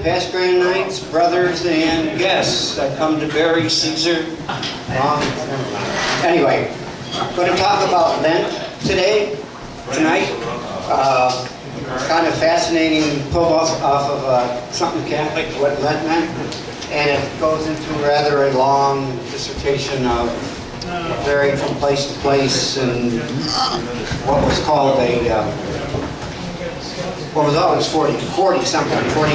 past grand knights, brothers, and guests. I come to bury Caesar. Anyway, I'm going to talk about Lent tonight. Kind of fascinating, pull off of something Catholic, what Lent meant. And it goes into rather a long dissertation of varying from place to place and what was called what was always 40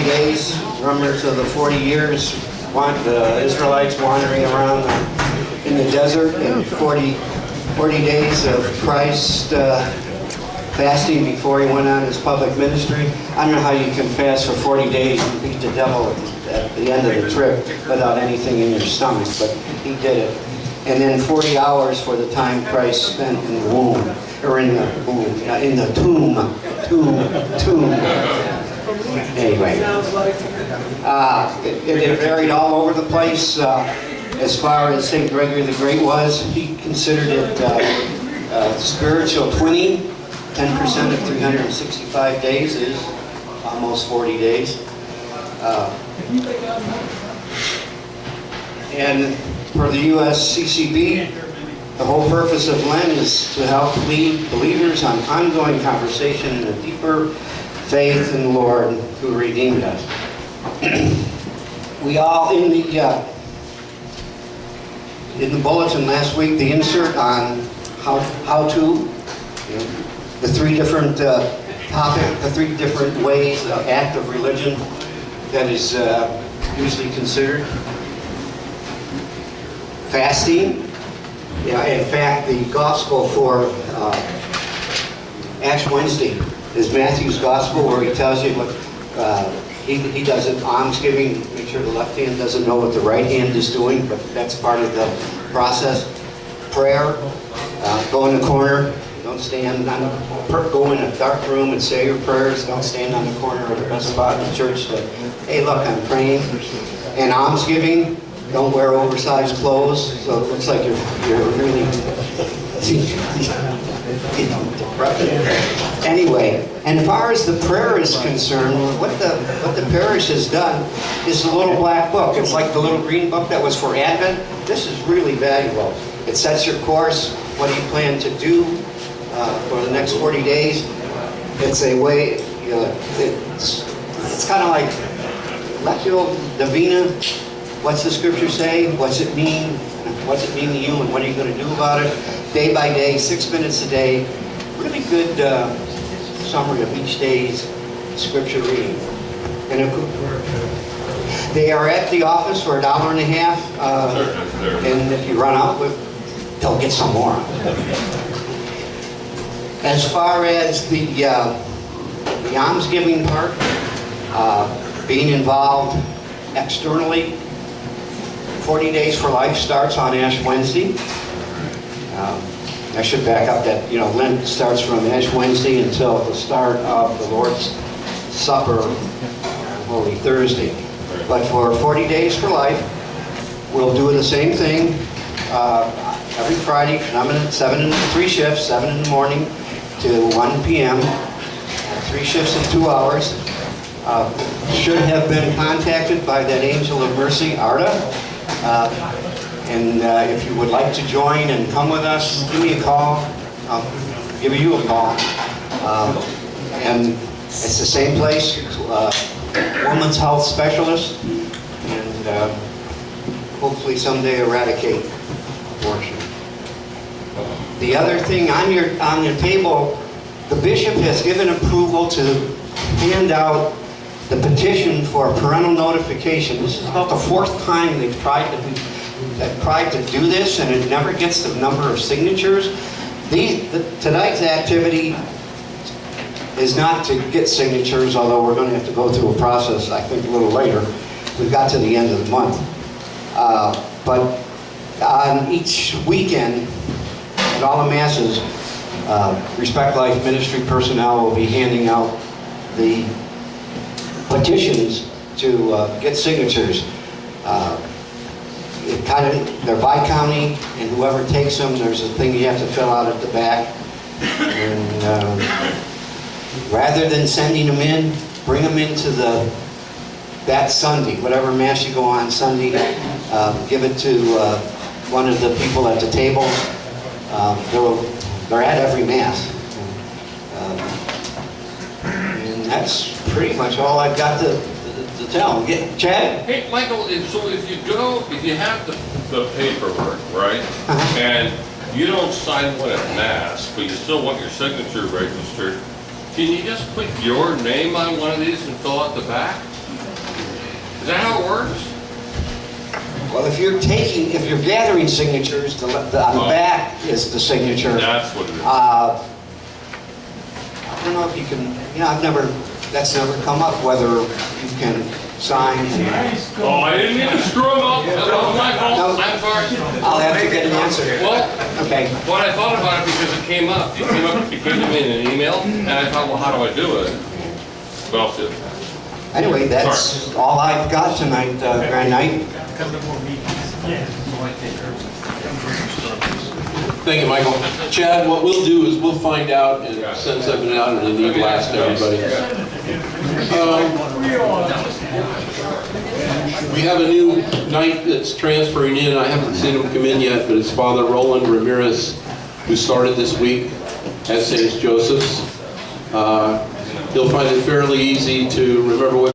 days, remembrance of the 40 years, the Israelites wandering around in the desert, and 40 days of Christ fasting before he went on his public ministry. I don't know how you can fast for 40 days and beat the devil at the end of the trip without anything in your stomach, but he did it. And then 40 hours for the time Christ spent in the womb, or in the tomb. Anyway, it varied all over the place. As far as St. Gregory the Great was, he considered it spiritual twinning. 10% of 365 days is almost 40 days. And for the USCCB, the whole purpose of Lent is to help lead believers on ongoing conversation and a deeper faith in the Lord who redeemed us. We all, in the bulletin last week, the insert on how to, the three different the three different ways, act of religion that is usually considered. Fasting. In fact, the gospel for Ash Wednesday is Matthew's gospel, where he tells you what he does it, almsgiving, make sure the left hand doesn't know what the right hand is doing, but that's part of the process. Prayer, go in the corner, don't stand go in a dark room and say your prayers, don't stand on the corner or the best spot in the church to, hey look, I'm praying. And almsgiving, don't wear oversized clothes, so it looks like you're really Anyway, and as far as the prayer is concerned, what the parish has done is a little black book. It's like the little green book that was for Advent. This is really valuable. It sets your course, what do you plan to do for the next 40 days. It's a way, it's kind of like Lectio Divina. What's the scripture say? What's it mean? What's it mean to you, and what are you going to do about it? Day by day, 6 minutes a day. Really good summary of each day's scripture reading. And they are at the office for $1.50, and if you run out with, they'll get some more. As far as the almsgiving part, being involved externally, 40 Days for Life starts on Ash Wednesday. I should back up that, Lent starts from Ash Wednesday until the start of the Lord's Supper, Holy Thursday. But for 40 Days for Life, we'll do the same thing every Friday, three shifts, 7 in the morning to 1 p.m., 3 shifts in 2 hours. Should have been contacted by that angel of mercy, Arda. And if you would like to join and come with us, give me a call. I'll give you a call. And it's the same place, women's health specialist, and hopefully someday eradicate abortion. The other thing on your table, the bishop has given approval to hand out the petition for parental notification. This is about the 4th time they've tried to do this, and it never gets the number of signatures. Tonight's activity is not to get signatures, although we're going to have to go through a process, I think, a little later. We've got to the end of the month. But on each weekend, at all the masses, Respect Life Ministry personnel will be handing out the petitions to get signatures. They're by county, and whoever takes them, there's a thing you have to fill out at the back. And rather than sending them in, bring them into the that Sunday, whatever Mass you go on Sunday, give it to one of the people at the tables. They're at every Mass. And that's pretty much all I've got to tell. Chad? Hey, Michael, so if you have the paperwork, right, and you don't sign one at Mass, but you still want your signature registered, can you just put your name on one of these and fill out the back? Is that how it works? Well, if you're gathering signatures, on the back is the signature. That's what it is. I don't know if you can, that's never come up, whether you can sign. Oh, I didn't mean to screw them up. That was my fault. No. I'm sorry. I'll have to get an answer. Well, Okay. when I thought about it, because it came up, it came to me in an email, and I thought, well, how do I do it? But I'll see. Anyway, that's all I've got tonight, Grand Night. Thank you, Michael. Chad, what we'll do is we'll find out and send something out and then blast everybody. We have a new knight that's transferring in. I haven't seen him come in yet, but it's Father Roland Ramirez, who started this week at St. Joseph's. He'll find it fairly easy to remember what